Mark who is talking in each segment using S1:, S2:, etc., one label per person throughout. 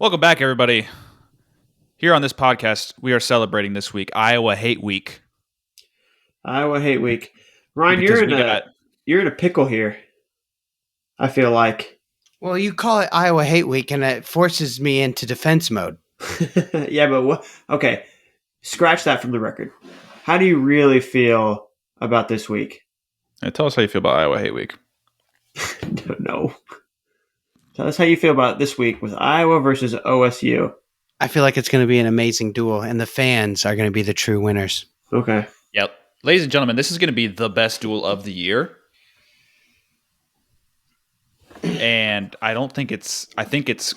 S1: Welcome back, everybody. Here on this podcast, we are celebrating this week, Iowa Hate Week.
S2: Iowa Hate Week. Ryan,
S1: Because
S2: you're in a pickle here. I feel like.
S3: Well, you call it Iowa Hate Week, and it forces me into defense mode.
S2: Yeah, but what? Okay, scratch that from the record. How do you really feel about this week?
S1: Tell us how you feel about Iowa Hate Week.
S2: No. Tell us how you feel about this week with Iowa versus OSU.
S3: I feel like it's going to be an amazing duel, and the fans are going to be the true winners.
S2: Okay.
S1: Yep. Ladies and gentlemen, this is going to be the best duel of the year. And I think it's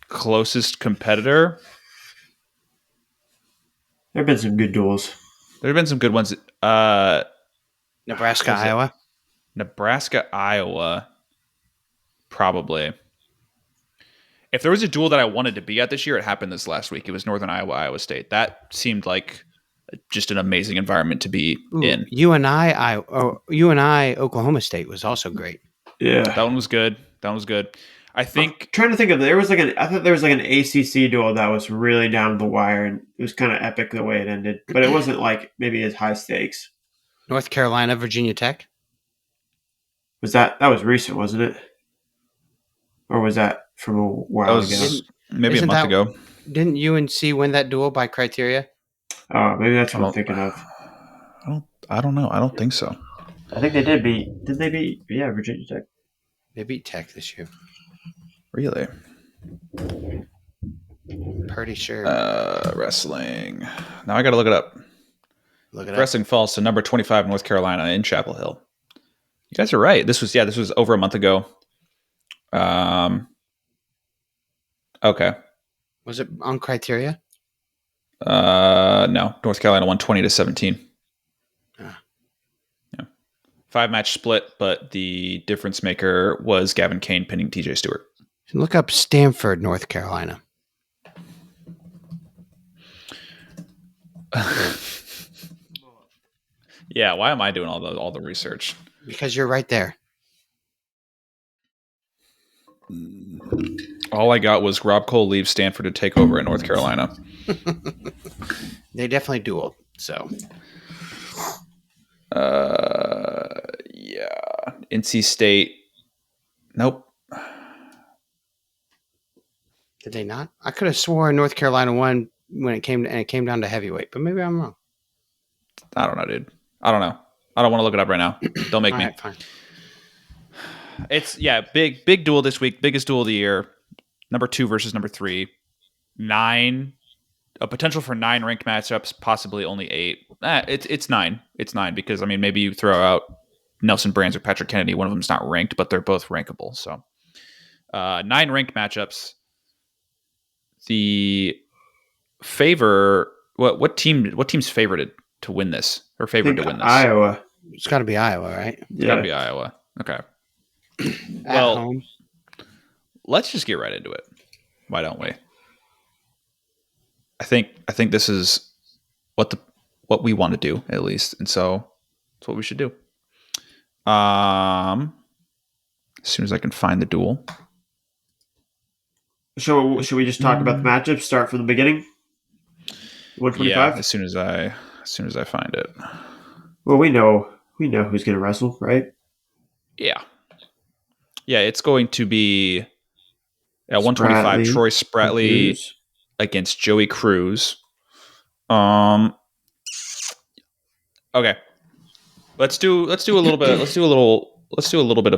S1: closest competitor.
S2: There have been some good duels.
S1: There have been some good ones.
S3: Nebraska, Iowa.
S1: Nebraska, Iowa. Probably. If there was a duel that I wanted to be at this year, it happened this last week. It was Northern Iowa, Iowa State. That seemed like just an amazing environment to be in.
S3: UNI, Oklahoma State was also great.
S2: Yeah,
S1: that one was good. I think.
S2: I'm trying to think of I thought there was like an ACC duel that was really down the wire, and it was kind of epic the way it ended. But it wasn't like maybe as high stakes.
S3: North Carolina, Virginia Tech.
S2: That was recent, wasn't it? Or was that from a while ago?
S1: Maybe a month ago.
S3: Didn't UNC win that duel by criteria?
S2: Oh, maybe that's what I'm thinking of.
S1: I don't know. I don't think so.
S2: I think they did beat. Did they beat? Yeah, Virginia Tech.
S3: They beat Tech this year.
S1: Really?
S3: Pretty sure.
S1: Wrestling. Now I got to look it up. Wrestling falls to number 25 North Carolina in Chapel Hill. You guys are right. This was over a month ago. Okay.
S3: Was it on criteria?
S1: No. North Carolina won 20-17. Yeah. 5-match split, but the difference maker was Gavin Kane pinning TJ Stewart.
S3: Look up Stanford, North Carolina.
S1: Yeah, why am I doing all the research?
S3: Because you're right there.
S1: All I got was Rob Cole leaves Stanford to take over in North Carolina.
S3: They definitely dueled, so.
S1: Yeah. NC State. Nope.
S3: Did they not? I could have sworn North Carolina won when it came down to heavyweight, but maybe I'm wrong.
S1: I don't know, dude. I don't know. I don't want to look it up right now. Don't make me.
S3: Right, fine.
S1: It's big duel this week. Biggest duel of the year. Number 2 versus number 3. 9. A potential for 9 ranked matchups, possibly only 8. It's 9. It's 9 because maybe you throw out Nelson Brands or Patrick Kennedy. One of them's not ranked, but they're both rankable. So 9 ranked matchups. The favor. What team's favored to win this or favored to win this?
S2: Iowa.
S3: It's got to be Iowa, right?
S1: It's got to be Iowa. Okay.
S3: Well, home.
S1: Let's just get right into it. Why don't we? I think this is what we want to do at least, and so it's what we should do. As soon as I can find the duel.
S2: So should we just talk about the matchup? Start from the beginning. 125.
S1: Yeah, as soon as I find it.
S2: Well, we know who's going to wrestle, right?
S1: Yeah. Yeah, it's going to be at 125 Troy Spratley against Joey Cruz. Okay. Let's do a little bit of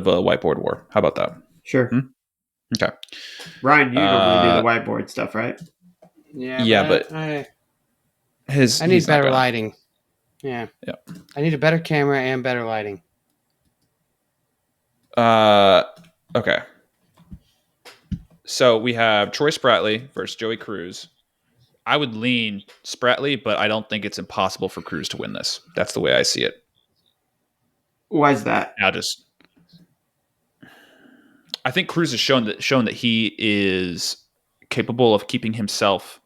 S1: a whiteboard war. How about that?
S2: Sure.
S1: Okay.
S2: Ryan, you normally do the whiteboard stuff, right?
S3: Yeah,
S1: but
S3: I
S1: I
S3: need better lighting. Yeah.
S1: Yeah.
S3: I need a better camera and better lighting.
S1: Okay. So we have Troy Spratley versus Joey Cruz. I would lean Spratley, but I don't think it's impossible for Cruz to win this. That's the way I see it.
S2: Why is that?
S1: I think Cruz has shown that he is capable of keeping himself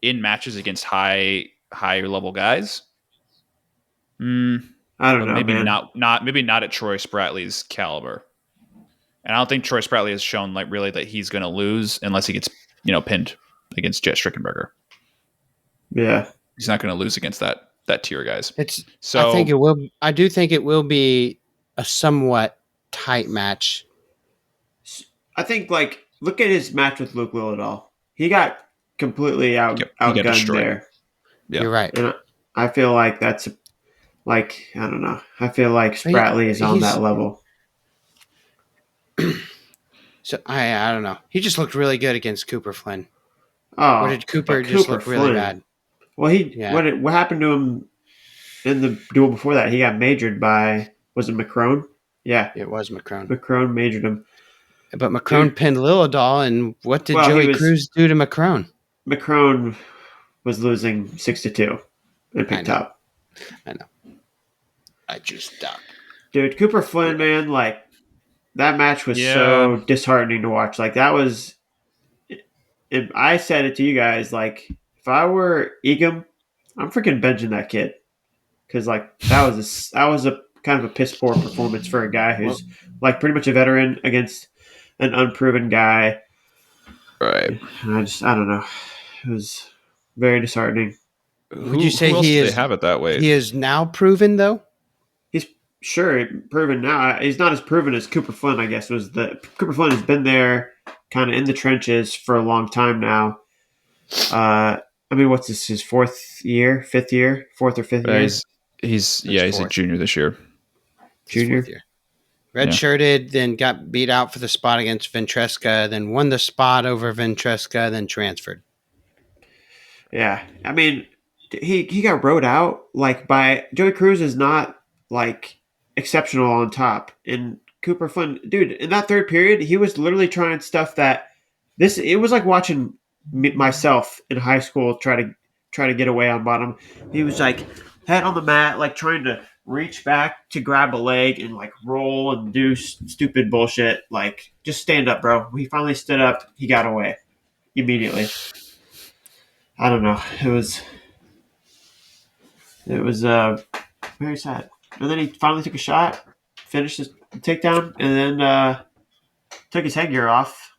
S1: in matches against higher level guys.
S2: I don't know.
S1: Maybe not at Troy Spratley's caliber. And I don't think Troy Spratly has shown like really that he's going to lose unless he gets, pinned against Jet Strickenberger.
S2: Yeah.
S1: He's not going to lose against that tier guys.
S3: I think it will. I do think it will be a somewhat tight match.
S2: I think look at his match with Luke Lilladall. He got completely outgunned there.
S1: Yeah.
S3: You're right.
S2: And I feel like that's I don't know. I feel like Spratley is on that level.
S3: So I don't know. He just looked really good against Cooper Flynn.
S2: Oh,
S3: or did Cooper just look really bad?
S2: Well, what happened to him in the duel before that? He got majored by, was it McCrone? Yeah,
S3: it was McCrone.
S2: McCrone majored him,
S3: but McCrone pinned Lilladall, and what did Joey Cruz do to McCrone?
S2: McCrone was losing 6-2 and picked up.
S3: I know. I just stopped.
S2: Dude, Cooper Flynn, man, that match was so disheartening to watch. That was. I said it to you guys. If I were Egum, I'm freaking benching that kid because that was a kind of a piss poor performance for a guy who's pretty much a veteran against an unproven guy.
S1: Right.
S2: And I don't know. It was very disheartening.
S3: Would you say
S1: they have it that way?
S3: He is now proven though.
S2: He's proven now. He's not as proven as Cooper Flynn, I guess. Cooper Flynn has been there, kind of in the trenches for a long time now. What's this? His fourth or fifth year?
S1: He's a junior this year.
S2: Junior.
S3: Redshirted, then got beat out for the spot against Ventresca, then won the spot over Ventresca, then transferred.
S2: Yeah, he got rode out by Joey Cruz is not exceptional on top, and Cooper Flynn, dude, in that third period, he was literally trying stuff it was like watching myself in high school try to get away on bottom. He was head on the mat, trying to reach back to grab a leg and roll and do stupid bullshit. Just stand up, bro. He finally stood up. He got away immediately. I don't know. It was very sad. And then he finally took a shot, finished his takedown, and then took his headgear off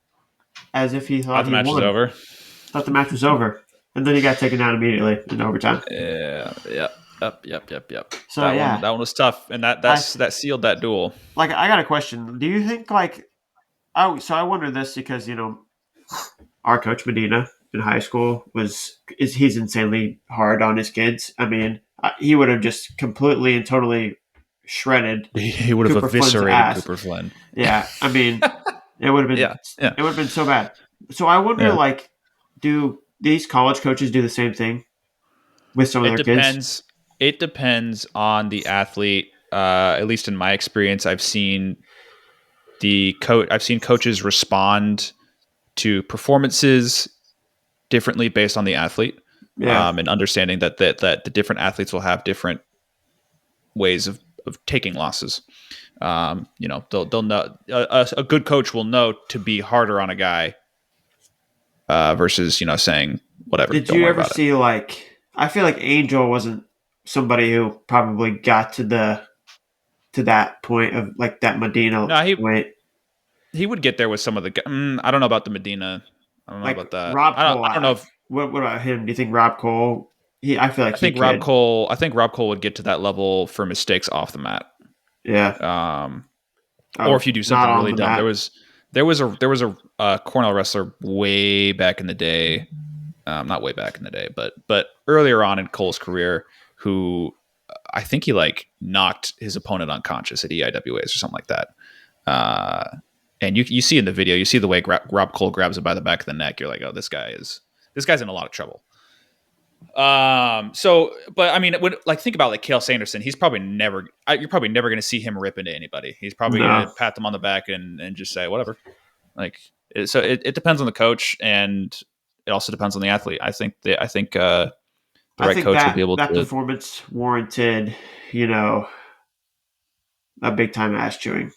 S2: as if he thought
S1: the match was over.
S2: Thought the match was over. And then he got taken down immediately in overtime.
S1: Yeah. Yep.
S2: So
S1: that one was tough, and that sealed that duel.
S2: I got a question. Do you think I wonder this because our coach Medina in high school he's insanely hard on his kids. He would have just completely and totally shredded.
S1: He would have eviscerated Cooper Flynn.
S2: Yeah, it would have been.
S1: Yeah.
S2: It would have been so bad. So I wonder, do these college coaches do the same thing with some of their kids?
S1: It depends on the athlete. At least in my experience, I've seen coaches respond to performances differently based on the athlete, and understanding that the different athletes will have different ways of taking losses. They'll know a good coach will know to be harder on a guy versus saying whatever.
S2: Did you ever see I feel like Angel wasn't somebody who probably got to that point of that Medina point.
S1: He would get there with some of the. I don't know about the Medina. I don't know about that.
S2: Rob Cole.
S1: I don't know if.
S2: What about him? Do you think Rob Cole? I think
S1: Rob Cole. I think Rob Cole would get to that level for mistakes off the mat.
S2: Yeah.
S1: Or if you do something really dumb. There was a Cornell wrestler way back in the day. Not way back in the day, but earlier on in Cole's career, who I think he knocked his opponent unconscious at EIWAs or something like that. And you see in the video, you see the way Rob Cole grabs him by the back of the neck. You're like, oh, this guy's in a lot of trouble. Think about Cale Sanderson. He's probably never. You're probably never going to see him rip into anybody. He's probably going to pat them on the back and just say whatever. So it depends on the coach, and it also depends on the athlete. I think the right coach will be able to.
S2: That performance warranted, a big time ass chewing.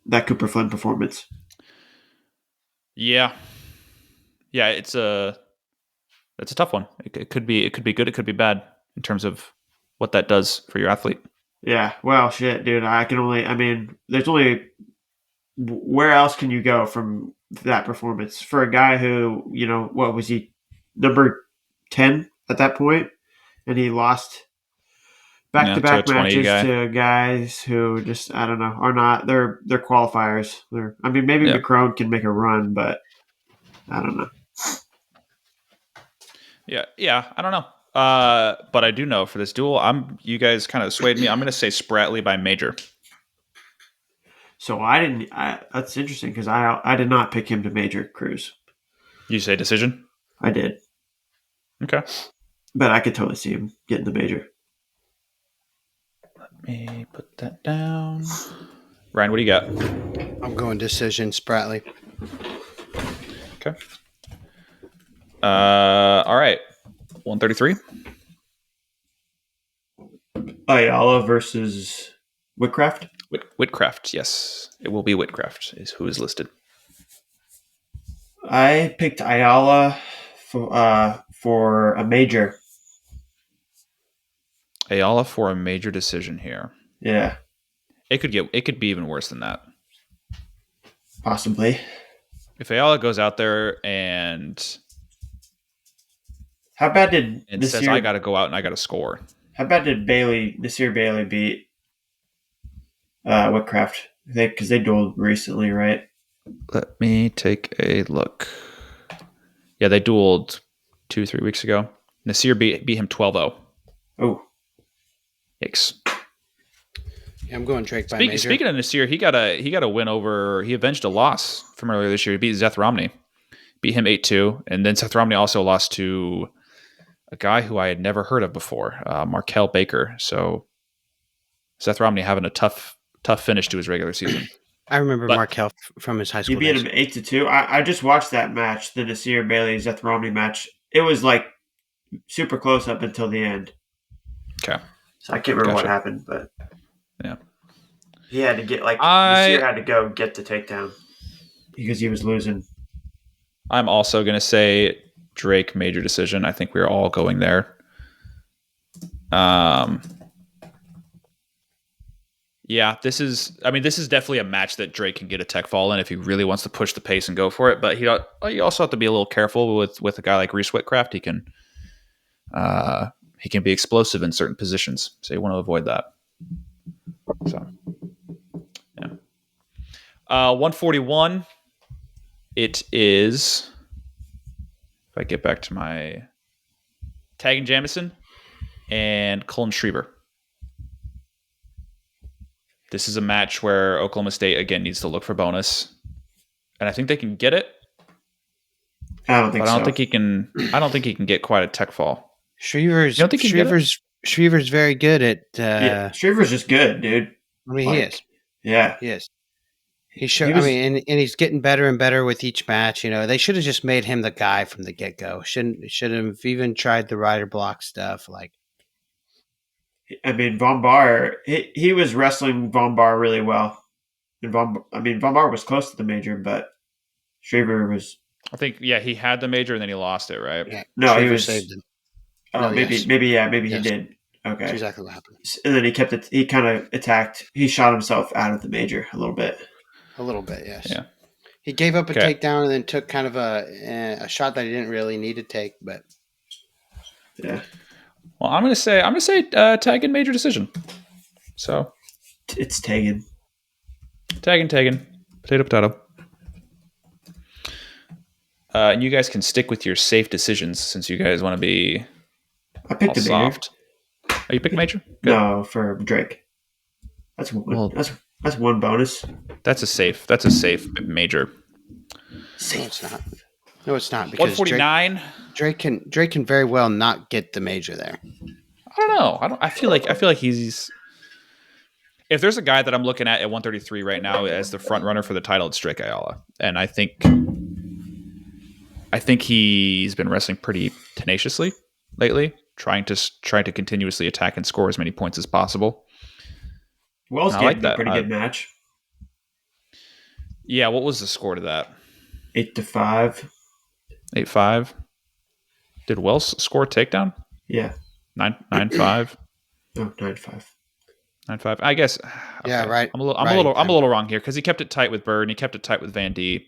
S2: That Cooper Flynn performance.
S1: Yeah, it's a tough one. It could be good. It could be bad in terms of what that does for your athlete.
S2: Yeah. Well, shit, dude. There's only where else can you go from that performance for a guy who, what was he, number 10 at that point, and he lost
S1: To a
S2: back-to-back
S1: 20
S2: matches
S1: guy.
S2: to guys who just, I don't know, are not, they're qualifiers. Maybe
S1: Yeah.
S2: McCrone can make a run, but I don't know.
S1: Yeah, I don't know. But I do know for this duel, you guys kind of swayed me. I'm going to say Spratley by Major.
S2: So that's interesting because I did not pick him to major Cruz.
S1: You say decision?
S2: I did.
S1: Okay.
S2: But I could totally see him getting the major.
S1: Let me put that down. Ryan, what do you got?
S3: I'm going decision, Spratley.
S1: Okay. All right. 133.
S2: Ayala versus Whitcraft.
S1: Whitcraft, yes. It will be Whitcraft is who is listed.
S2: I picked Ayala for a major.
S1: Ayala for a major decision here.
S2: Yeah.
S1: It could be even worse than that.
S2: Possibly.
S1: If Ayala goes out there and
S2: How bad did
S1: says I got to go out and I got to score?
S2: How bad did Nasir Bailey beat Whitcraft? Because they dueled recently, right?
S1: Let me take a look. Yeah, they dueled 2-3 weeks ago. Nasir beat him 12-0.
S2: Oh.
S1: Yikes.
S3: Yeah, I'm going Drake by major.
S1: Speaking of Nasir, he got a win over. He avenged a loss from earlier this year. He beat Seth Romney, beat him 8-2, and then Seth Romney also lost to a guy who I had never heard of before, Markel Baker. So Seth Romney having a tough finish to his regular season.
S3: I remember Markel from his high school.
S2: He beat him 8-2. I just watched that match, the Nasir Bailey Seth Romney match. It was like super close up until the end.
S1: Okay.
S2: So I can't remember what happened, but
S1: yeah,
S2: he had to get Nasir had to go get the takedown because he was losing.
S1: I'm also going to say Drake major decision. I think we're all going there. Yeah, this is definitely a match that Drake can get a tech fall in if he really wants to push the pace and go for it. But you also have to be a little careful with a guy like Reese Whitcraft. He can be explosive in certain positions, so you want to avoid that. So, yeah. 141. It is. If I get back to my tagging Jamison and Colin Schreiber. This is a match where Oklahoma State again needs to look for bonus, and I think they can get it.
S2: I don't think so.
S1: I don't think he can get quite a tech fall.
S3: Shriver's very good at.
S2: Shriver's just good, dude.
S3: I mean, he is.
S2: Yeah,
S3: he is. And he's getting better and better with each match. They should have just made him the guy from the get go. Should have even tried the rider block stuff.
S2: Von Bar, he was wrestling Von Bar really well. And Von Bar was close to the major, but Schreiber was.
S1: I think he had the major and then he lost it, right?
S3: Yeah.
S2: No,
S3: Schreiber
S2: he was.
S3: saved him.
S2: Maybe
S3: yes.
S2: He did. Okay,
S3: that's exactly what happened.
S2: And then he kept it. He kind of attacked. He shot himself out of the major a little bit.
S3: A little bit, yes.
S1: Yeah.
S3: He gave up a takedown and then took kind of a shot that he didn't really need to take, but
S2: yeah.
S1: Well, I'm gonna say tag in major decision. So
S2: it's tagging.
S1: Tagging. Potato. And you guys can stick with your safe decisions since you guys want to be.
S2: I picked a
S1: soft. Oh, you picked major?
S2: Good. No, for Drake. That's one bonus.
S1: That's a safe major.
S2: Safe.
S3: No, it's not. Because
S1: 149.
S3: Drake can very well not get the major there.
S1: I don't know. I feel like he's. If there's a guy that I'm looking at 133 right now as the front runner for the title, it's Drake Ayala, and I think he's been wrestling pretty tenaciously lately, trying to continuously attack and score as many points as possible.
S2: Wells getting a pretty good match.
S1: Yeah, what was the score to that?
S2: 8-5.
S1: 8-5. Did Wells score a takedown?
S2: Yeah.
S1: 9-5.
S2: No, 9-5.
S1: 9.5. I guess. Okay.
S3: Yeah, right.
S1: I'm a
S3: right.
S1: little wrong here because he kept it tight with Bird and he kept it tight with Van D.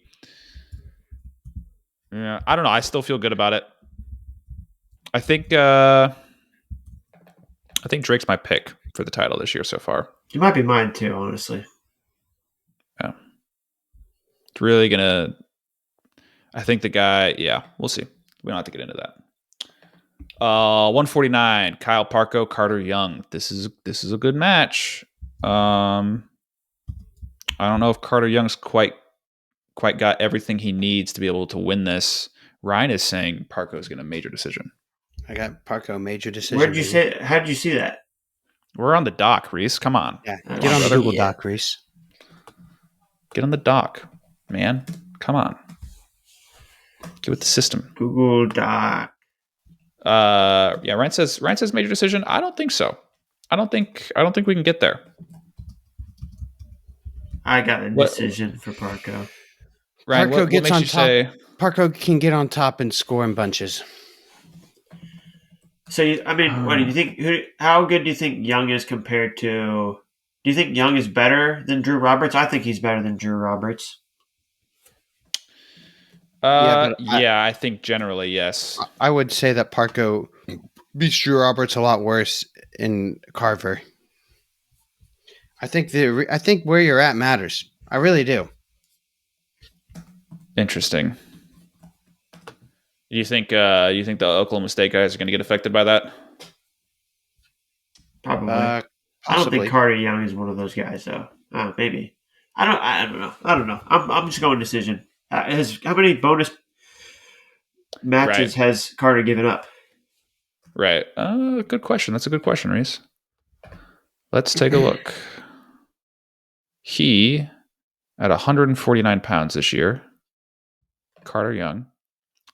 S1: Yeah, I don't know. I still feel good about it. I think Drake's my pick for the title this year so far.
S2: He might be mine too, honestly.
S1: Yeah, it's really gonna. I think the guy. Yeah, we'll see. We don't have to get into that. 149. Kyle Parko, Carter Young. This is a good match. I don't know if Carter Young's quite got everything he needs to be able to win this. Ryan is saying Parko's going to major decision.
S3: I got Parko major decision.
S2: Where'd you say? How did you see that?
S1: We're on the dock, Reese. Come on.
S3: Yeah, get on the Google Doc, Reese.
S1: Get on the dock, man. Come on. Get with the system.
S2: Google Doc.
S1: Yeah, Ryan says major decision. I don't think so. I don't think we can get there.
S2: I got a decision for Parko.
S1: Ryan,
S3: Parko gets on top.
S1: Say?
S3: Parko can get on top and score in bunches.
S2: So, what do you think? How good do you think Young is compared to? Do you think Young is better than Drew Roberts? I think he's better than Drew Roberts.
S1: I think generally yes.
S3: I would say that Parko beats Drew Roberts a lot worse in Carver. I think where you're at matters. I really do.
S1: Interesting. You think the Oklahoma State guys are going to get affected by that?
S2: Probably. I don't think Carter Young is one of those guys, though. Maybe. I don't know. I'm just going decision. How many bonus matches has Carter given up?
S1: Right. Good question. That's a good question, Reese. Let's take a look. He, at 149 pounds this year, Carter Young,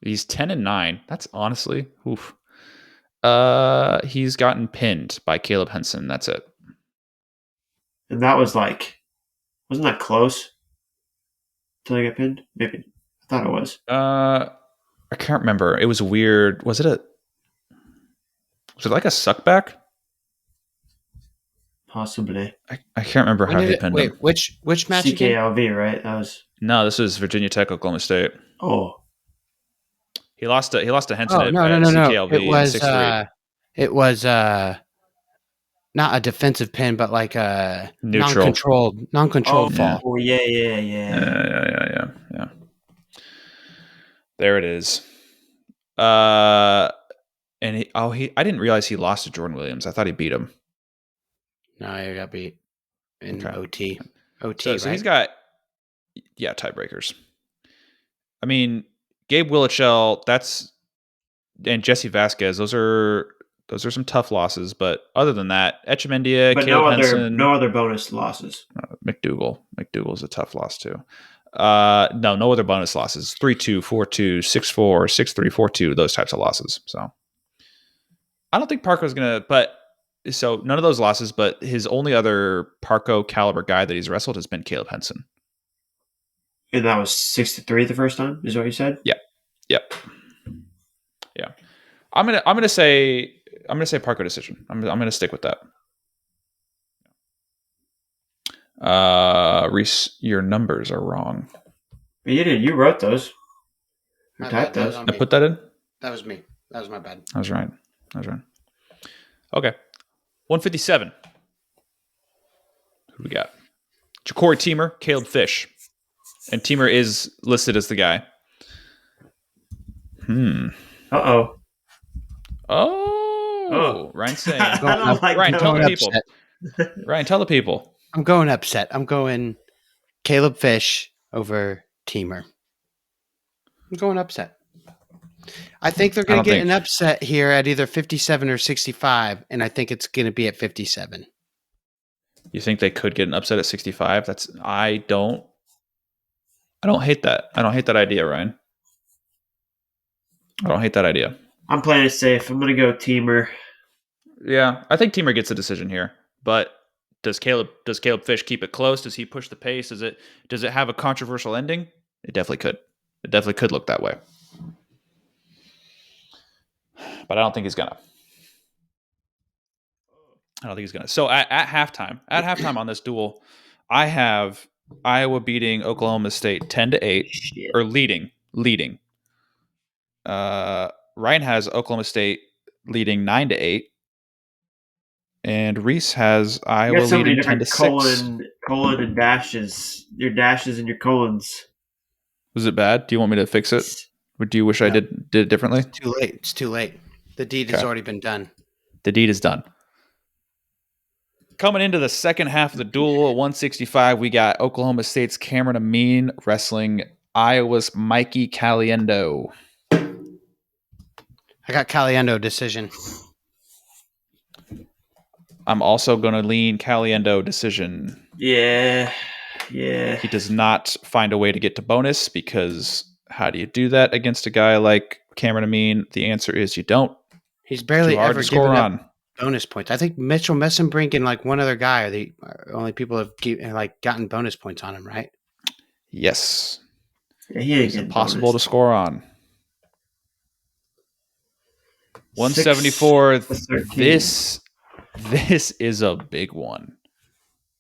S1: he's 10-9. That's honestly, oof. He's gotten pinned by Caleb Henson. That's it.
S2: And that was wasn't that close? Till he got pinned? Maybe. I thought it was.
S1: I can't remember. It was weird. Was it like a suckback?
S2: Possibly.
S1: I can't remember how he pinned him.
S3: Which match
S2: CKLV,
S3: again?
S2: right? That was.
S1: No, this was Virginia Tech, Oklahoma State.
S2: Oh.
S1: He lost to Henson
S3: at
S1: CKLV.
S3: It was not a defensive pin, but like a
S1: neutral,
S3: non-controlled fall.
S2: Oh yeah.
S1: There it is. I didn't realize he lost to Jordan Williams. I thought he beat him.
S3: No, he got beat in OT. OT,
S1: so
S3: right?
S1: He's got tiebreakers. I mean, Gabe Willichell, and Jesse Vasquez. Those are some tough losses, but other than that, Echemendia, Caleb Henson,
S2: no other bonus losses.
S1: McDougal's a tough loss too. No other bonus losses. 3-2, 4-2, 6-4, 6-3, 4-2. Those types of losses. So I don't think Parko's gonna. But so none of those losses. But his only other Parko caliber guy that he's wrestled has been Caleb Henson.
S2: And that was 6-3 the first time. Is what you said?
S1: Yep. Yeah. I'm gonna say Parko decision. I'm gonna stick with that. Reese, your numbers are wrong.
S2: But you did. You wrote those. You typed those.
S1: I put that in?
S3: That was me. That was my bad.
S1: I was right. Okay. 157. Who we got? Ja'Cory Teamer, Caleb Fish. And Teamer is listed as the guy.
S2: Uh-oh.
S1: Oh. Ryan's saying.
S2: Ryan,
S1: tell the people. Ryan, tell the people.
S3: I'm going upset. I'm going Caleb Fish over Teamer. I'm going upset. I think they're going to get an upset here at either 57 or 65, and I think it's going to be at 57.
S1: You think they could get an upset at 65? I don't hate that. I don't hate that idea, Ryan. I don't hate that idea.
S2: I'm playing it safe. I'm going to go Teamer.
S1: Yeah, I think Teamer gets a decision here, but does Caleb Fish keep it close? Does he push the pace? Does it have a controversial ending? It definitely could. It definitely could look that way. But I don't think he's gonna. I don't think he's going to. So at halftime on this duel, I have Iowa beating Oklahoma State 10-8,
S2: Shit.
S1: or leading. Ryan has Oklahoma State leading 9-8, and Reese has
S2: You
S1: Iowa
S2: got so many
S1: leading
S2: different
S1: 10-6.
S2: colon and dashes. Your dashes and your colons.
S1: Was it bad? Do you want me to fix it? Or do you wish I did it differently?
S3: It's too late. It's too late. The deed has already been done.
S1: The deed is done. Coming into the second half of the duel at 165, we got Oklahoma State's Cameron Amin wrestling Iowa's Mikey Caliendo.
S3: I got Caliendo decision.
S1: I'm also going to lean Caliendo decision.
S2: Yeah.
S1: He does not find a way to get to bonus, because how do you do that against a guy like Cameron Amin? The answer is you don't.
S3: He's barely ever
S1: score
S3: given
S1: on
S3: up bonus points. I think Mitchell Messenbrink and like one other guy are the only people have gotten bonus points on him, right?
S1: Yes.
S2: Yeah, he ain't
S1: It's
S2: getting
S1: impossible
S2: bonus.
S1: to score on. 174.
S2: 6-13.
S1: This is a big one.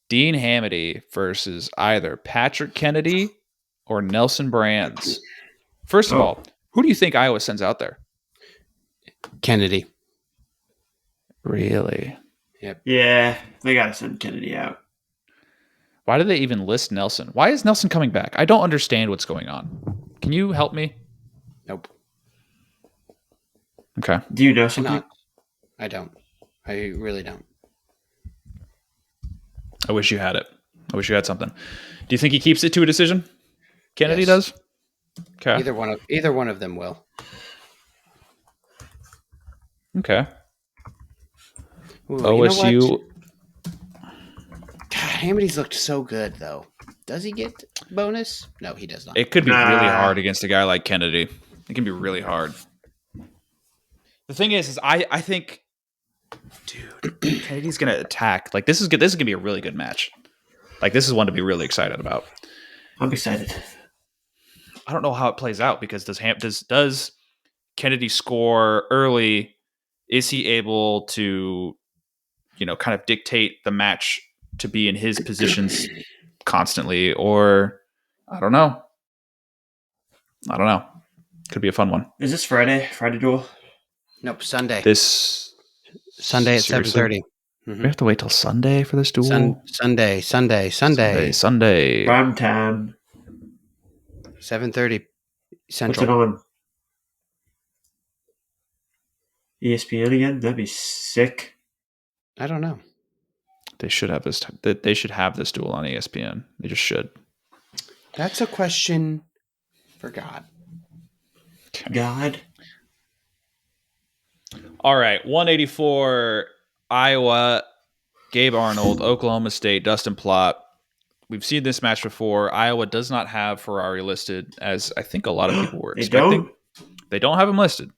S1: Dean Hamady versus either Patrick Kennedy or Nelson Brands. First of all, who do you think Iowa sends out there?
S3: Kennedy.
S1: Really?
S3: Yep.
S2: Yeah, they got to send Kennedy out.
S1: Why did they even list Nelson? Why is Nelson coming back? I don't understand what's going on. Can you help me?
S3: Nope.
S1: Okay.
S2: Do you know something?
S3: I don't. I really don't.
S1: I wish you had it. I wish you had something. Do you think he keeps it to a decision? Kennedy does? Okay.
S3: Either one of them will.
S1: Okay.
S3: Ooh,
S1: OSU.
S3: You know God, Hamady's looked so good, though. Does he get bonus? No, he does not.
S1: It could be really hard against a guy like Kennedy. It can be really hard. The thing is I think, dude, Kennedy's gonna attack. Like this is gonna be a really good match. Like this is one to be really excited about.
S2: I'm excited.
S1: I don't know how it plays out, because does Kennedy score early? Is he able to, kind of dictate the match to be in his positions constantly, or I don't know. Could be a fun one.
S2: Is this Friday? Friday duel?
S3: Nope, Sunday.
S1: This
S3: Sunday at 7:30.
S1: We have to wait till Sunday for this duel.
S3: Sunday.
S2: Prime time.
S3: 7:30 Central.
S2: What's it on? ESPN again? That'd be sick.
S3: I don't know.
S1: They should have this. They should have this duel on ESPN. They just should.
S3: That's a question for God.
S1: Okay.
S2: God.
S1: All right, 184 Iowa, Gabe Arnold, Oklahoma State, Dustin Plott. We've seen this match before. Iowa does not have Ferrari listed, as I think a lot of people were expecting. They don't have him listed.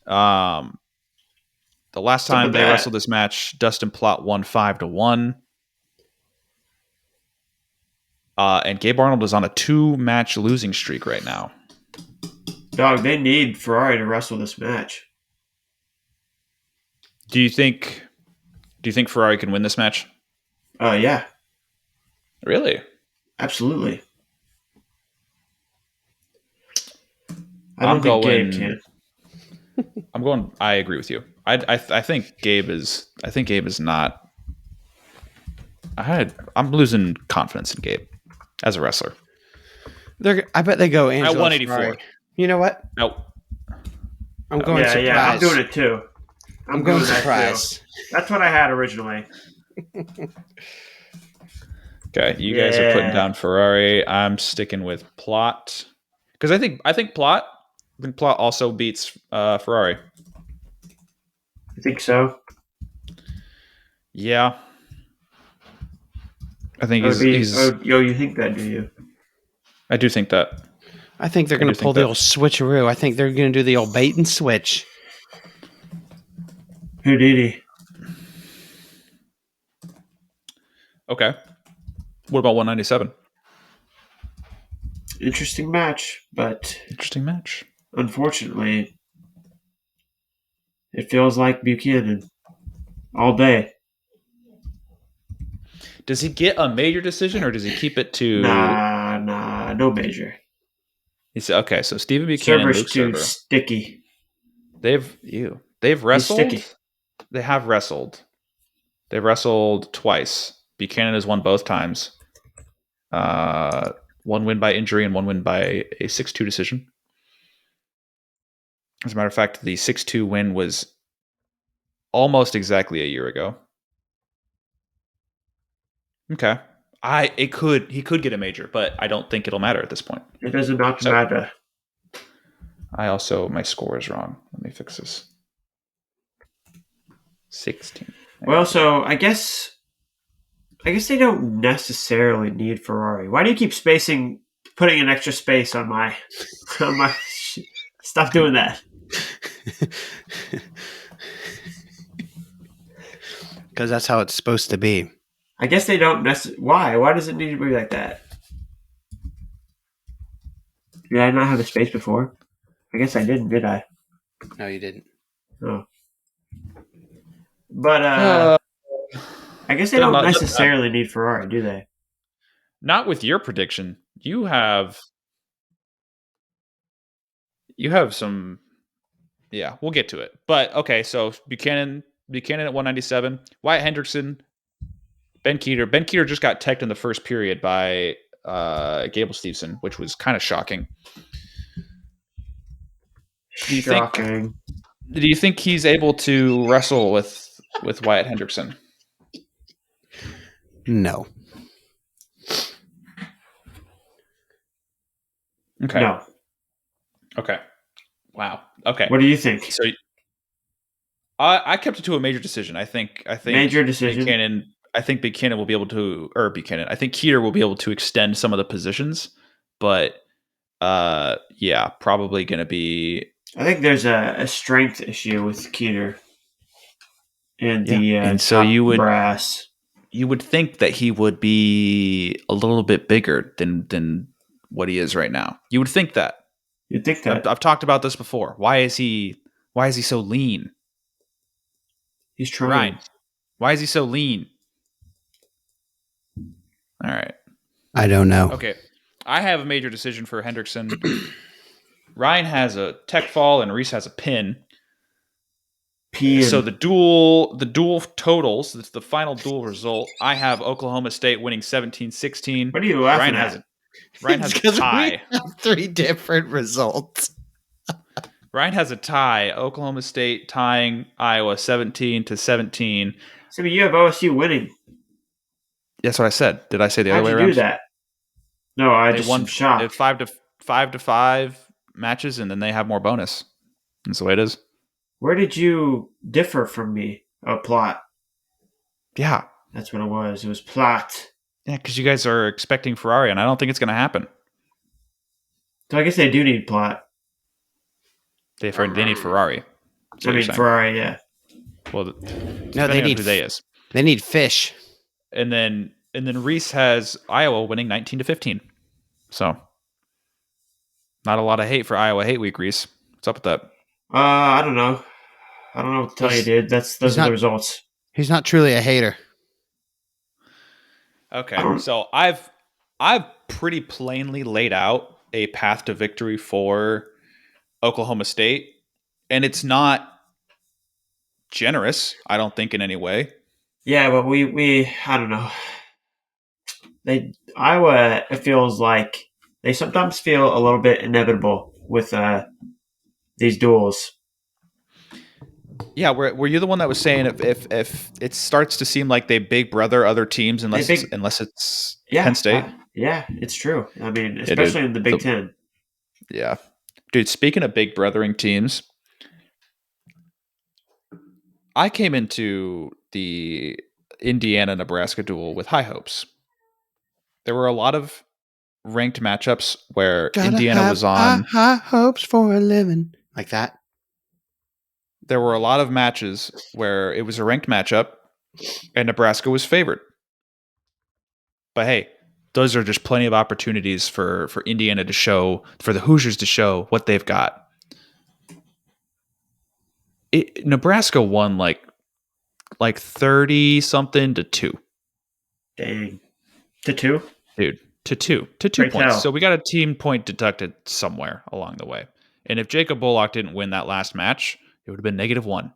S1: The last time they wrestled this match, Dustin Plott won 5-1. And Gabe Arnold is on a 2-match losing streak right now.
S2: Dog, they need Ferrari to wrestle this match.
S1: Do you think Ferrari can win this match?
S2: Yeah.
S1: Really?
S2: Absolutely. I don't think Gabe can.
S1: I agree with you. I think Gabe is not. I'm losing confidence in Gabe as a wrestler.
S3: I bet they go Angelo
S1: at 184.
S3: Ferrari. You know what?
S1: Nope.
S3: I'm going surprise.
S2: Yeah, I'm doing it too.
S3: I'm going surprise.
S2: That's what I had originally.
S1: Okay, you guys are putting down Ferrari. I'm sticking with Plott, because I think Plott also beats Ferrari.
S2: I think so.
S1: Yeah. I think he's
S2: you think that, do you?
S1: I do think that.
S3: I think they're going to pull the old switcheroo. I think they're going to do the old bait and switch.
S2: Who did he?
S1: Okay. What about 197?
S2: Interesting match, but unfortunately, it feels like Buchanan all day.
S1: Does he get a major decision or does he keep it to?
S2: Nah, no major.
S1: He's okay. So Stephen Buchanan,
S2: Server's
S1: Luke
S2: too
S1: Server.
S2: sticky.
S1: They've
S2: He's
S1: wrestled.
S2: sticky.
S1: They have wrestled. They've wrestled twice. Buchanan has won both times. One win by injury and one win by a 6-2 decision. As a matter of fact, the 6-2 win was almost exactly a year ago. Okay. He could get a major, but I don't think it'll matter at this point.
S2: It doesn't matter.
S1: My score is wrong. Let me fix this. 16.
S2: Well, so I guess they don't necessarily need Ferrari. Why do you keep putting an extra space on my Stop doing that.
S3: Because that's how it's supposed to be.
S2: I guess they don't necessarily. Why? Why does it need to be like that? Did I not have a space before? I guess I didn't, did I?
S3: No, you didn't.
S2: Oh. But I guess they don't necessarily need Ferrari, do they?
S1: Not with your prediction. You have some. Yeah, we'll get to it. But okay, so Buchanan at 197, Wyatt Hendrickson, Ben Keeter. Ben Keeter just got teched in the first period by Gable Steveson, which was kind of shocking. Do you think he's able to wrestle with Wyatt Hendrickson?
S3: No.
S1: Okay.
S2: No.
S1: Okay. Wow. Okay.
S2: What do you think?
S1: So I kept it to a major decision. I think
S2: major decision.
S1: I think Buchanan will be able to, or Buchanan. I think Keeter will be able to extend some of the positions, but yeah, probably going to be.
S2: I think there's a strength issue with Keeter and
S1: and so you would
S2: brass.
S1: You would think that he would be a little bit bigger than what he is right now. You would think that.
S2: You'd think that.
S1: I've talked about this before. Why is he so lean?
S2: He's trying.
S1: Ryan, why is he so lean? All right.
S3: I don't know.
S1: Okay. I have a major decision for Hendrickson. Ryan has a tech fall and Reese has a pin. So the dual totals, the final dual result, I have Oklahoma State winning 17-16.
S2: What are you laughing at?
S3: Ryan has a tie. We have 3 different results.
S1: Ryan has a tie. Oklahoma State tying Iowa 17-17.
S2: So you have OSU winning.
S1: That's what I said. Did I say the other way around?
S2: How'd you do that? No, I just
S1: won
S2: shocked.
S1: 5-5 matches, and then they have more bonus. That's the way it is.
S2: Where did you differ from me? Oh, plot.
S1: Yeah.
S2: That's what it was. It was plot.
S1: Yeah, because you guys are expecting Ferrari, and I don't think it's going to happen.
S2: So I guess they do need plot.
S1: They need Ferrari.
S2: I mean, Ferrari, yeah.
S1: Well,
S3: no, they need
S1: who they is.
S3: They need fish.
S1: And then Reese has Iowa winning 19-15. So not a lot of hate for Iowa Hate Week, Reese. What's up with that?
S2: I don't know. I don't know what to tell you, dude. Those are the results.
S3: He's not truly a hater.
S1: Okay, so I've pretty plainly laid out a path to victory for Oklahoma State, and it's not generous, I don't think, in any way.
S2: Yeah, but we I don't know. Iowa, it feels like they sometimes feel a little bit inevitable with these duels.
S1: Yeah, were you the one that was saying if it starts to seem like they big brother other teams unless it's Penn State?
S2: Yeah, it's true. I mean, especially in the Big Ten.
S1: Yeah. Dude, speaking of big brothering teams, I came into the Indiana-Nebraska duel with high hopes. There were a lot of ranked matchups where Indiana was on
S3: high hopes for a living. Like that.
S1: There were a lot of matches where it was a ranked matchup and Nebraska was favored. But hey, those are just plenty of opportunities for Indiana to show, for the Hoosiers to show what they've got. Nebraska won like 30 something to 2.
S2: Dang. To 2?
S1: Dude, to 2
S2: Pray
S1: points.
S2: tell.
S1: So we got a team point deducted somewhere along the way. And if Jacob Bullock didn't win that last match, it would have been -1.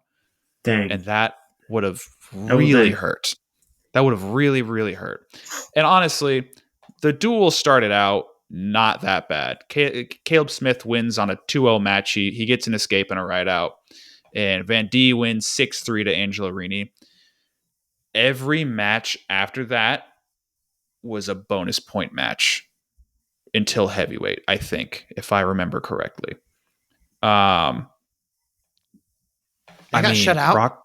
S2: Dang.
S1: And that would have
S2: Double
S1: really
S2: dang.
S1: hurt. That would have really, really hurt. And honestly, the duel started out not that bad. Caleb Smith wins on a 2-0 match. He gets an escape and a ride out. And Van D wins 6-3 to Angelo Ferrari. Every match after that was a bonus point match until heavyweight, I think, if I remember correctly.
S3: They got shut out?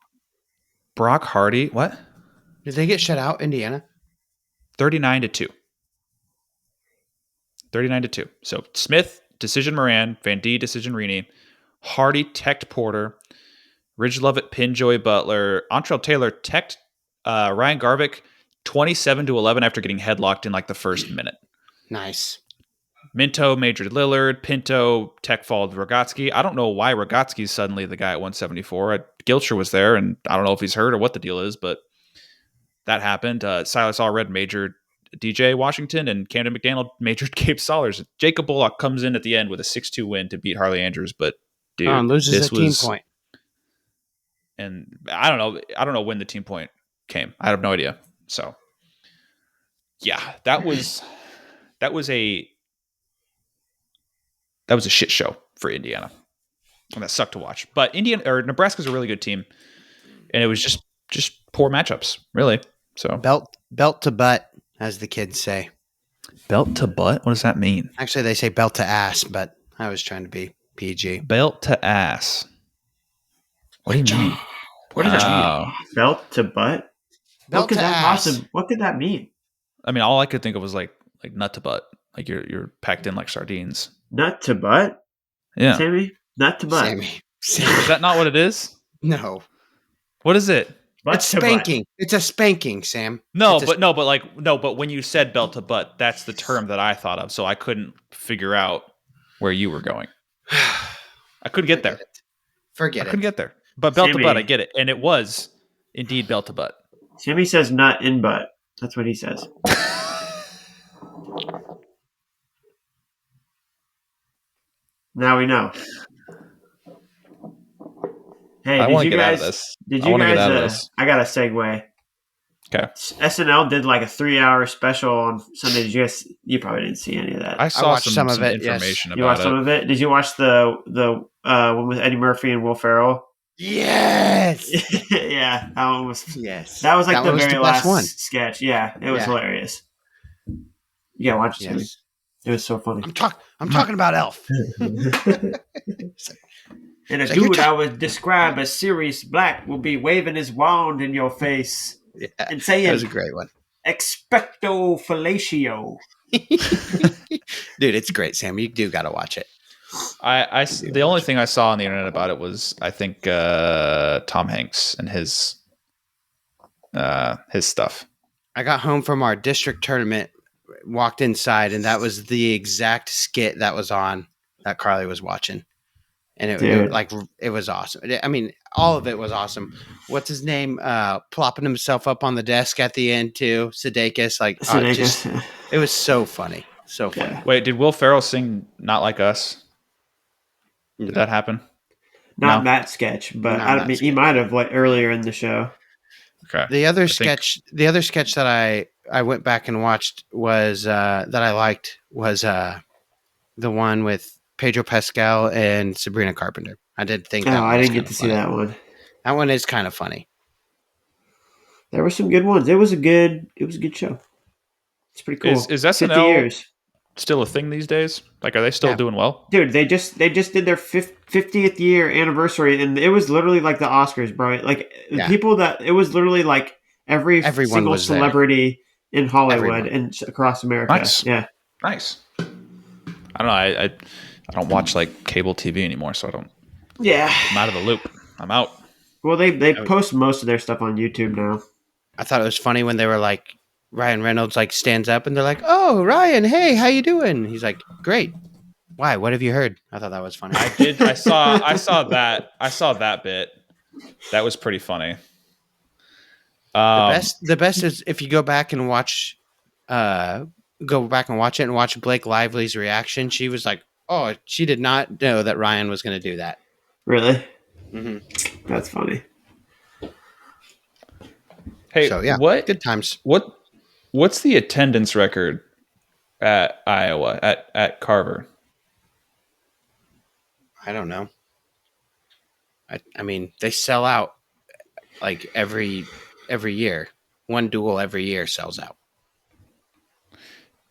S1: Brock Hardy, what?
S3: Did they get shut out, Indiana?
S1: 39-2. 39-2. So Smith, decision Moran, Van D, decision Rini, Hardy, teched Porter, Ridge Lovett, pinned Joey Butler, Antrell Taylor, teched Ryan Garvik 27-11 after getting headlocked in like the first minute.
S3: Nice.
S1: Minto majored Lillard, Pinto tech followed Rogotsky. I don't know why Rogotsky's suddenly the guy at 174. Gilcher was there, and I don't know if he's hurt or what the deal is, but that happened. Silas Allred majored DJ Washington, and Camden McDaniel majored Gabe Sollers. Jacob Bullock comes in at the end with a 6-2 win to beat Harley Andrews, but dude,
S3: loses
S1: this
S3: a team
S1: was
S3: point.
S1: And I don't know when the team point came. I have no idea. So yeah, that was a shit show for Indiana, and that sucked to watch. But Nebraska's a really good team, and it was just poor matchups, really. So
S3: belt to butt, as the kids say.
S1: Belt to butt? What does that mean?
S3: Actually, they say belt to ass, but I was trying to be PG.
S1: Belt to ass. What do you mean?
S2: What does that mean? Belt to butt?
S3: Belt to ass.
S2: What could that mean?
S1: I mean, all I could think of was like nut to butt. Like you're packed in like sardines.
S2: Nut to butt?
S1: Yeah.
S2: Sammy? Nut to butt.
S3: Sammy.
S1: Is that not what it is?
S3: No.
S1: What is it?
S2: Butt
S3: It's
S2: to
S3: spanking.
S2: butt.
S3: It's a spanking, Sam.
S1: But when you said belt to butt, that's the term that I thought of. So I couldn't figure out where you were going. I couldn't get there.
S3: Forget it.
S1: I couldn't get there. But belt
S2: Sammy.
S1: to butt, I get it. And it was indeed belt to butt.
S2: Sammy says nut in butt. That's what he says. Now we know. Hey,
S1: I
S2: did
S1: want to
S2: you
S1: get
S2: guys?
S1: out of this.
S2: Did
S1: I
S2: you
S1: want to get
S2: guys?
S1: out of this.
S2: I got a segue.
S1: Okay.
S2: SNL did like a 3-hour special on Sunday. Did you guys? You probably didn't see any of that.
S1: I saw
S3: watched some of it,
S1: information
S2: You watched
S1: about
S2: some
S1: it.
S2: of it. Did you watch the one with Eddie Murphy and Will Ferrell?
S3: Yes.
S2: Yeah, that one was.
S3: Yes.
S2: That was like
S3: That
S2: the
S3: one was
S2: very
S3: the best
S2: last
S3: one.
S2: sketch. Yeah, it was
S3: Yeah.
S2: hilarious. You gotta watch it. Sammy.
S3: Yes.
S2: It was so funny.
S3: I'm talking about Elf.
S2: And a
S3: So you're
S2: dude I would describe as Sirius Black will be waving his wand in your face
S3: Yeah,
S2: and saying,
S3: that was a great one.
S2: expecto fellatio.
S3: Dude, it's great, Sam. You do got to watch it.
S1: The only thing I saw on the internet about it was I think Tom Hanks and his stuff.
S3: I got home from our district tournament, walked inside, and that was the exact skit that was on that Carly was watching. And it was awesome. I mean, all of it was awesome. What's his name? Plopping himself up on the desk at the end too. Sudeikis. It was so funny. So funny.
S2: Yeah.
S1: Wait, did Will Ferrell sing "Not Like Us"? Did that happen?
S2: Not
S1: No.
S2: that sketch, but
S3: Not
S2: I
S3: that
S2: mean, he
S3: sketch.
S2: might have like earlier in the show.
S1: Okay.
S3: The other sketch that I went back and watched was that I liked was the one with Pedro Pascal and Sabrina Carpenter. I did think that
S2: Oh,
S3: one
S2: I
S3: was
S2: didn't get to see
S3: funny.
S2: that one.
S3: That one is kind of funny.
S2: There were some good ones. It was a good show. It's pretty cool.
S1: Is
S2: 50
S1: SNL
S2: years.
S1: still a thing these days? Like, are they still
S3: Yeah.
S1: doing well?
S2: Dude, they just did their 50th year anniversary, and it was literally like the Oscars, bro. Like
S3: Yeah.
S2: people that it was literally like everyone single
S3: was there.
S2: celebrity in Hollywood
S3: Everyone.
S2: and across America.
S1: Nice.
S2: Yeah,
S1: Nice. I don't know. I don't watch like cable TV anymore, so
S2: yeah.
S1: I'm out of the loop. I'm out.
S2: Well, they post most of their stuff on YouTube now.
S3: I thought it was funny when they were like, Ryan Reynolds like stands up and they're like, "Oh, Ryan, hey, how you doing?" He's like, "Great." Why? What have you heard? I thought that was funny.
S1: I saw that bit. That was pretty funny.
S3: The best is if you go back and watch it and watch Blake Lively's reaction. She was like, "Oh, she did not know that Ryan was going to do that."
S2: Really?
S3: Mm-hmm.
S2: That's funny.
S1: Hey,
S3: so yeah, good times.
S1: What's the attendance record at Iowa at Carver?
S3: I don't know. I mean, they sell out like every year. One duel every year sells out.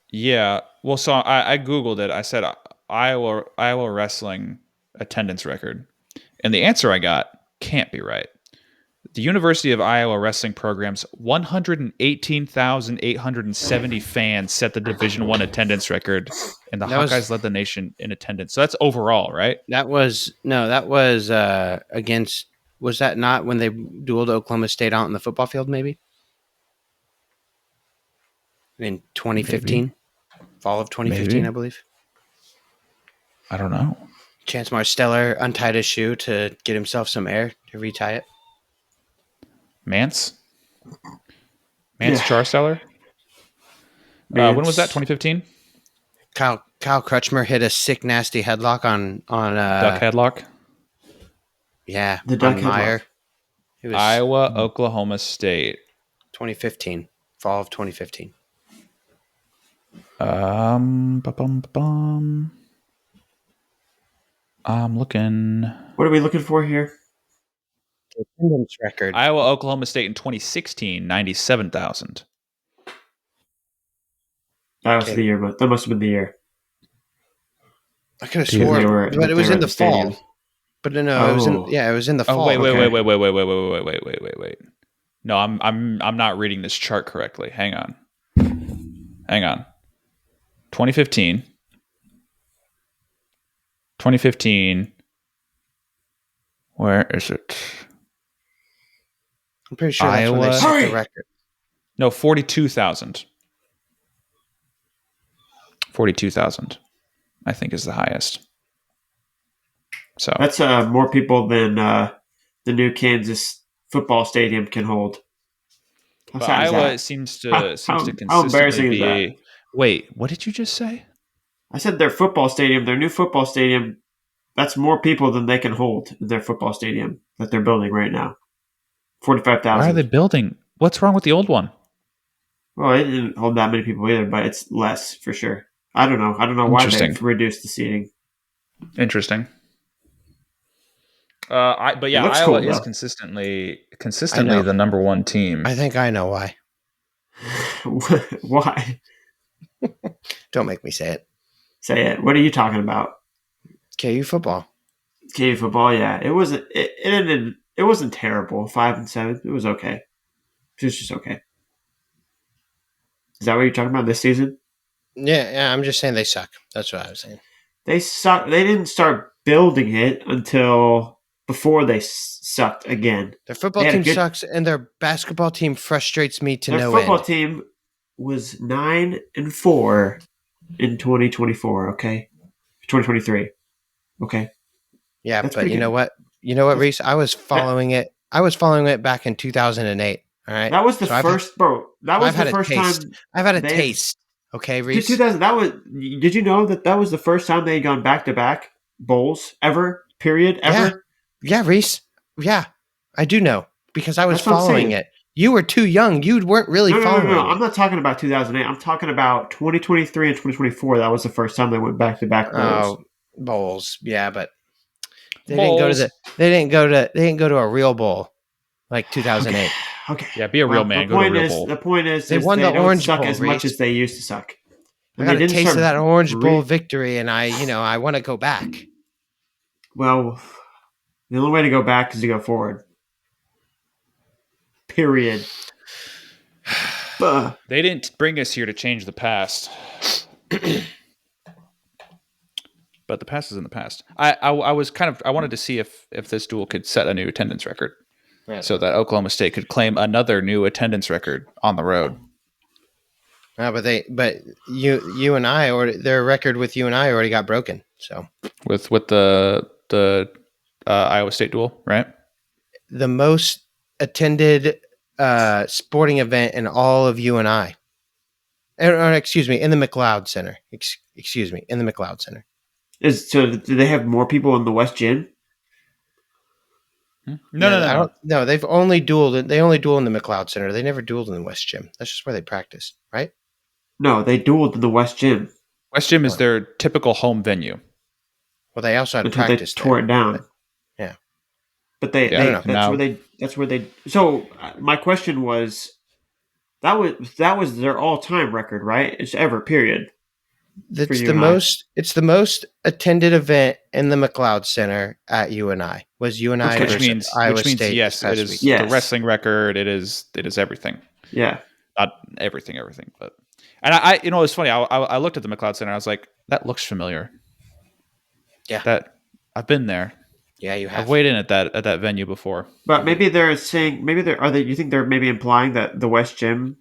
S1: Yeah. Well, so I Googled it. I said Iowa wrestling attendance record. And the answer I got can't be right. The University of Iowa wrestling program's 118,870 fans set the Division I attendance record, and the Hawkeyes led the nation in attendance. So that's overall, right?
S3: That was against. Was that not when they dueled Oklahoma State out in the football field? Maybe in 2015, fall of 2015, maybe. I believe.
S1: I don't know.
S3: Chance Marsteller untied his shoe to get himself some air to retie it.
S1: Mance Charsteller? When was that? 2015?
S3: Kyle Crutchmer hit a sick, nasty headlock on
S1: duck headlock?
S3: Yeah.
S2: The duck
S3: Meyer.
S1: It was Iowa, Oklahoma State.
S3: 2015. Fall of 2015.
S1: I'm looking.
S2: What are we looking for here?
S3: The attendance record.
S1: Iowa, Oklahoma State in 2016, 97,000.
S2: That was the year, but that must have been the year.
S3: I could have sworn, but it was in the fall. But no, it was in the fall.
S1: Wait. No, I'm not reading this chart correctly. Hang on. 2015. Where is it?
S3: I'm pretty sure that's when they set the record.
S1: No, 42,000. 42,000, I think, is the highest. So
S2: that's more people than the new Kansas football stadium can hold.
S1: But Iowa seems to consistently be. Wait, what did you just say?
S2: I said their football stadium, their new football stadium. That's more people than they can hold in their football stadium that they're building right now. 45,000.
S1: Why are they building? What's wrong with the old one?
S2: Well, it didn't hold that many people either, but it's less for sure. I don't know why they've reduced the seating.
S1: Interesting. Iowa is consistently the number one team.
S3: I think I know why.
S2: Why?
S3: Don't make me say it.
S2: Say it. What are you talking about?
S3: KU football.
S2: KU football, yeah. It wasn't. It ended. It wasn't terrible. 5-7. It was okay. It was just okay. Is that what you're talking about this season?
S3: Yeah. I'm just saying they suck. That's what I was saying.
S2: They suck. They didn't start building it until before they sucked again.
S3: Their football team sucks, and their basketball team frustrates me to no end.
S2: Their football team was 9-4 in 2024. Okay, 2023. Okay.
S3: Yeah, but you know what? You know what, Reese? I was following it. I was following it back in 2008. All right.
S2: That was the first, bro. That was the first time
S3: I've had a taste. Okay, Reese.
S2: 2000. Did you know that was the first time they had gone back-to-back bowls ever? Period. Ever.
S3: Yeah, Reese. Yeah, I do know because I was following it. You were too young. You weren't really following it.
S2: No. I'm not talking about 2008. I'm talking about 2023 and 2024. That was the first time they went back-to-back bowls.
S3: Oh, bowls. Yeah, but they didn't go to a real bowl like 2008.
S2: Okay.
S1: Yeah, be a real man. Go to a real bowl.
S2: The point is
S3: they won the Orange Bowl
S2: as much as they used to suck.
S3: I got a taste of that Orange Bowl victory, and I want to go back.
S2: Well, the only way to go back is to go forward. Period.
S1: They didn't bring us here to change the past. But the past is in the past. I wanted to see if this duel could set a new attendance record. Right. So that Oklahoma State could claim another new attendance record on the road.
S3: But you and I already, their record with you and I already got broken. So
S1: with the Iowa State duel, right?
S3: The most attended sporting event in all of UNI. Or excuse me, in the McLeod Center. Excuse me, in the McLeod Center.
S2: Do they have more people in the West Gym?
S1: No.
S3: No, they've only dueled. They only duel in the McLeod Center. They never dueled in the West Gym. That's just where they practice, right?
S2: No, they dueled in the West Gym.
S1: West Gym is their typical home venue.
S3: Well, they also had
S2: Until
S3: practice.
S2: They tore it down.
S3: But, yeah,
S2: but they
S3: don't know.
S2: That's where they. So my question was, that was their all-time record, right? It's ever period.
S3: It's the most attended event in the McLeod Center at UNI. Was UNI versus Iowa State?
S1: Yes, it is the wrestling record. It is everything.
S2: Yeah,
S1: not everything, but. And I it's funny. I looked at the McLeod Center. I was like, that looks familiar.
S3: Yeah,
S1: that I've been there.
S3: Yeah, you have.
S1: I've weighed in at that venue before.
S2: But maybe they're saying you think they're maybe implying that the West Gym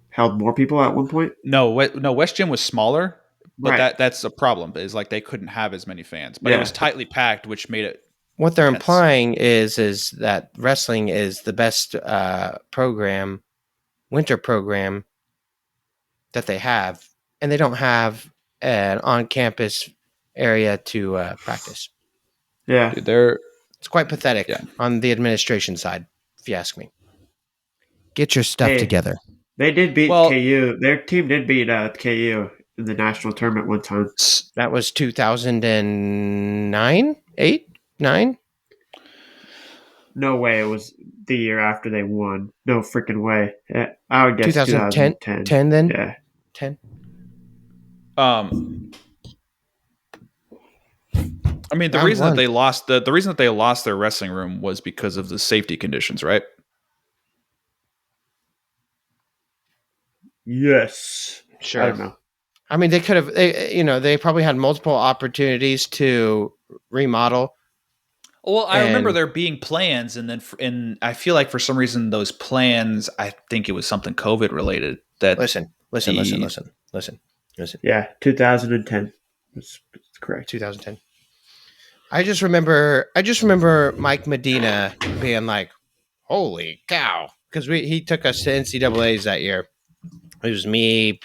S2: held more people at one point?
S1: No, West Gym was smaller, but
S2: right.
S1: that's a problem. Is like they couldn't have as many fans, but it was tightly packed, which made it.
S3: What they're implying is that wrestling is the best winter program that they have, and they don't have an on-campus area to practice.
S2: Yeah,
S1: dude,
S3: it's quite pathetic on the administration side, if you ask me. Get your stuff together.
S2: They did beat KU. Their team did beat KU in the national tournament one time.
S3: That was 2009, 8, 9.
S2: No way. It was the year after they won. No freaking way. I would guess 2010.
S3: 10 then?
S2: Yeah.
S3: 10.
S1: I mean, the reason that they lost the reason that they lost their wrestling room was because of the safety conditions, right?
S2: Yes.
S3: Sure.
S2: I don't know.
S3: I mean, they could have. They probably had multiple opportunities to remodel.
S1: Well, I remember there being plans, and then I feel like for some reason those plans, I think it was something COVID related. That
S3: listen.
S2: Yeah, 2010. That's correct.
S3: 2010. I just remember Mike Medina being like, "Holy cow!" Because he took us to NCAA's that year. It was me,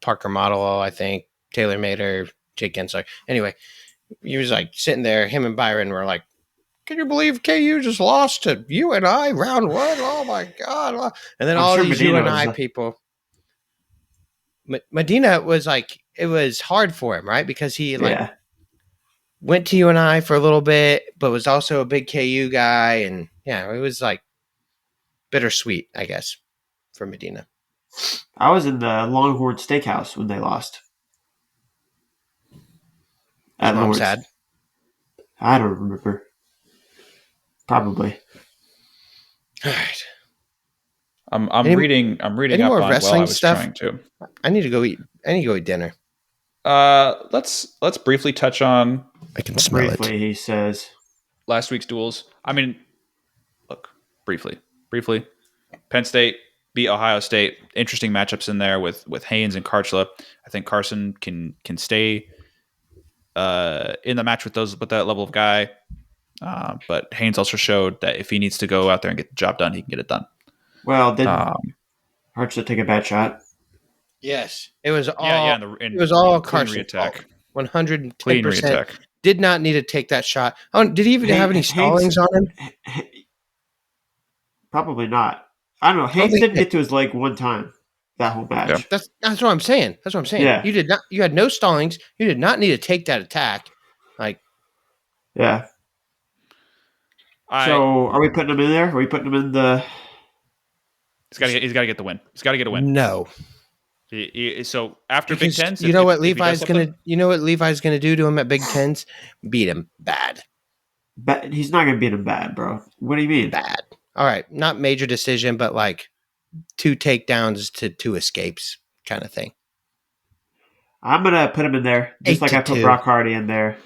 S3: Parker Modelo, I think, Taylor Mater, Jake Gensler. Anyway, he was like sitting there. Him and Byron were like, "Can you believe KU just lost to UNI round one? Oh my god!" And then all these UNI people. Medina was like, it was hard for him, right? Because he went to UNI for a little bit, but was also a big KU guy, and it was like bittersweet, I guess, for Medina.
S2: I was in the Longhorn Steakhouse when they lost.
S3: At Mom sad?
S2: I don't remember. Probably.
S3: All right.
S1: I'm reading
S3: any
S1: up
S3: more
S1: on
S3: wrestling
S1: I was
S3: stuff.
S1: Trying to.
S3: I need to go eat. dinner.
S1: Let's briefly touch on.
S3: I can smell it.
S2: He says
S1: last week's duels. I mean, look briefly. Penn State beat Ohio State. Interesting matchups in there with Haynes and Karchla. I think Carson can stay in the match with that level of guy. But Haynes also showed that if he needs to go out there and get the job done, he can get it done.
S2: Well, did Karchla take a bad shot?
S3: Yes, it was all.
S2: It
S3: was all
S1: Carson attack.
S3: 110%. Did not need to take that shot. Oh, did he even have any stallings on him?
S2: Probably not. I don't know. Haynes didn't get to his leg one time that whole match.
S3: Yeah. That's what I'm saying.
S2: Yeah.
S3: You did not. You had no stallings. You did not need to take that attack.
S2: Yeah. So, are we putting him in there? Are we putting him in the?
S1: He's got to get the win. He's got to get a win.
S3: No.
S1: So after Big Tens,
S3: you know what Levi's gonna do to him at Big Tens? Beat him bad.
S2: But he's not gonna beat him bad, bro. What do you mean
S3: bad? All right, not major decision, but like 2 takedowns to 2 escapes kind of thing.
S2: I'm gonna put him in there, just like I put Brock Hardy in there.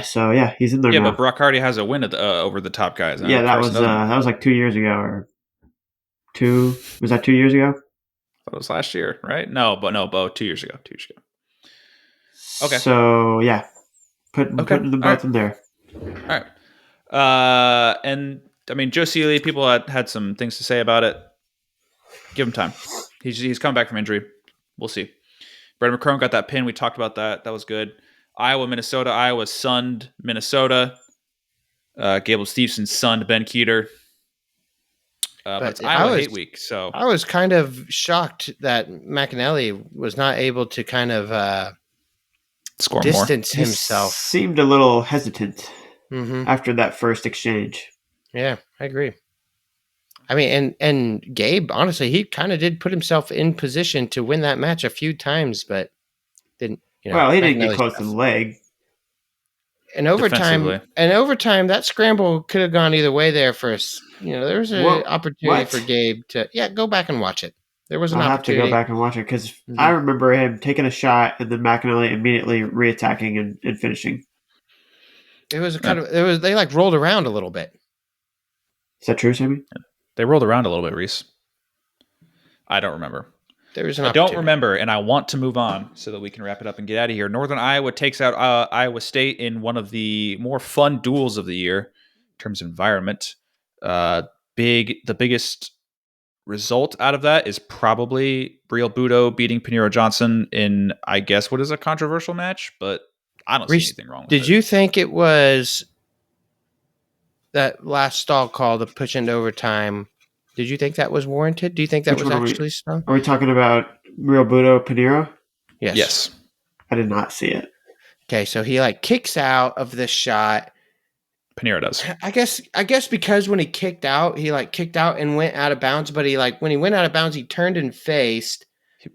S2: So yeah, he's in there.
S1: Yeah,
S2: now.
S1: But Brock Hardy has a win over the top guys.
S2: Yeah, that was like 2 years ago, or 2. Was that 2 years ago?
S1: It was last year, right? No, 2 years ago. Okay.
S2: So yeah, putting them both in there.
S1: All right. And I mean, Joe Seeley, people had some things to say about it. Give him time. He's coming back from injury. We'll see. Brandon McCrone got that pin. We talked about that. That was good. Iowa, Minnesota. Iowa sunned Minnesota. Gable Steveson sunned Ben Keeter. But it's Iowa hate week, so
S3: I was kind of shocked that McAnally was not able to kind of
S1: score
S3: distance
S2: more.
S3: himself.
S2: He seemed a little hesitant after that first exchange.
S3: Yeah, I agree. I mean, and Gabe, honestly, he kind of did put himself in position to win that match a few times, but didn't.
S2: Well, he didn't get close to the leg.
S3: In overtime, that scramble could have gone either way there for us. There was an opportunity for Gabe to go back and watch it. There was an opportunity.
S2: I'll have to go back and watch it because I remember him taking a shot and then McAnally immediately reattacking and finishing.
S3: It was they like rolled around a little bit.
S2: Is that true, Sammy?
S1: They rolled around a little bit, Reese. I don't remember.
S3: I
S1: don't remember, and I want to move on so that we can wrap it up and get out of here. Northern Iowa takes out Iowa State in one of the more fun duels of the year in terms of environment. The biggest result out of that is probably Real Budo beating Pinheiro Johnson in, I guess, what is a controversial match, but I don't see anything wrong with it.
S3: Did you think it was that last stall call, the push into overtime? Did you think that was warranted? Do you think that was actually strong?
S2: Are we talking about Real Budo Pinheiro?
S3: Yes.
S2: I did not see it.
S3: Okay, so he kicks out of this shot.
S1: Pinheiro does.
S3: I guess because when he kicked out, he kicked out and went out of bounds, but he when he went out of bounds, he turned and faced.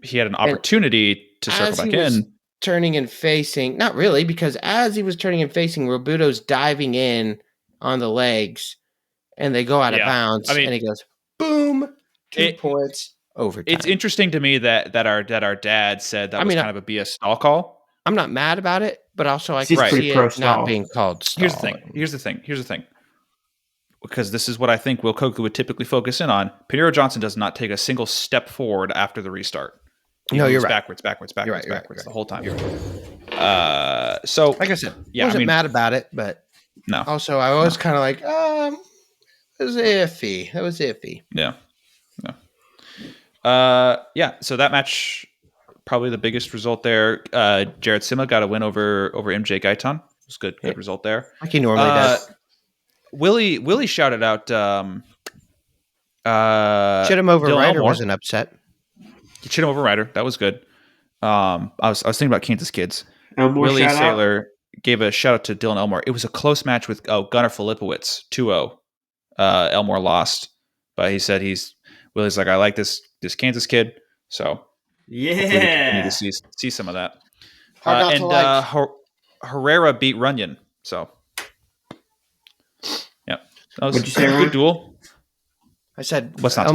S1: He had an opportunity to circle back in.
S3: Turning and facing, not really, because as he was turning and facing, Real Budo's diving in on the legs, and they go out of bounds, and he goes, boom, 2 points, overtime.
S1: It's interesting to me that our dad said that was kind of a BS stall call.
S3: I'm not mad about it, but also I can see it not being called stall.
S1: Here's the thing. Because this is what I think Will Koku would typically focus in on. Pinheiro Johnson does not take a single step forward after the restart.
S3: You're right.
S1: Backwards the whole time. So,
S3: like I said, I wasn't mad about it, but
S1: no.
S3: Also, I was kind of it was iffy. That was iffy.
S1: Yeah. So that match, probably the biggest result there. Jared Sima got a win over MJ Gaitan. It was good result there.
S3: Like he normally does.
S1: Willie shouted out.
S3: Chittum over
S1: Dylan
S3: Ryder
S1: Elmore.
S3: was an upset.
S1: Chittum over Ryder. That was good. I was thinking about Kansas kids.
S2: Elmore
S1: Willie Saylor gave a shout out to Dylan Elmore. It was a close match with Gunnar Filipowicz, 2-0. Elmore lost, but he said Willie's like, I like this Kansas kid, so
S2: yeah,
S1: we need to see some of that. Herrera beat Runyon, so yeah, that was
S2: What'd you say,
S1: a good duel.
S3: I said,
S1: what's not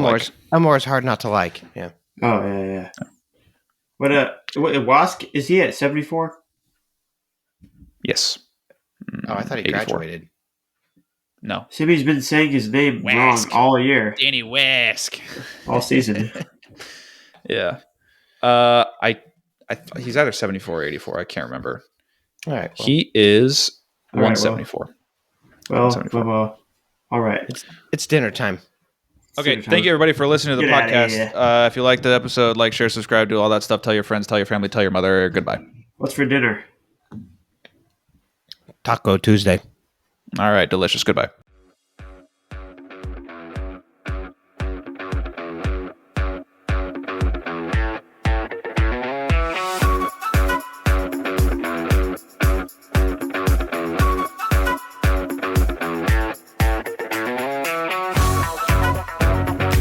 S3: Elmore's hard not to like. Yeah.
S2: Oh yeah. What Wask, is he at 74?
S1: Yes.
S3: I thought he
S1: 84.
S3: graduated.
S1: No.
S2: Simmy's been saying his name wrong all year.
S1: Danny Wask.
S2: All season.
S1: Yeah. He's either 74 or 84. I can't remember.
S3: All right.
S1: Well, he is 174.
S2: Well, all right.
S3: It's dinner time.
S1: Okay, thank you everybody for listening to the podcast. If you liked the episode, like, share, subscribe, do all that stuff. Tell your friends, tell your family, tell your mother. Goodbye.
S2: What's for dinner?
S3: Taco Tuesday.
S1: All right, delicious. Goodbye.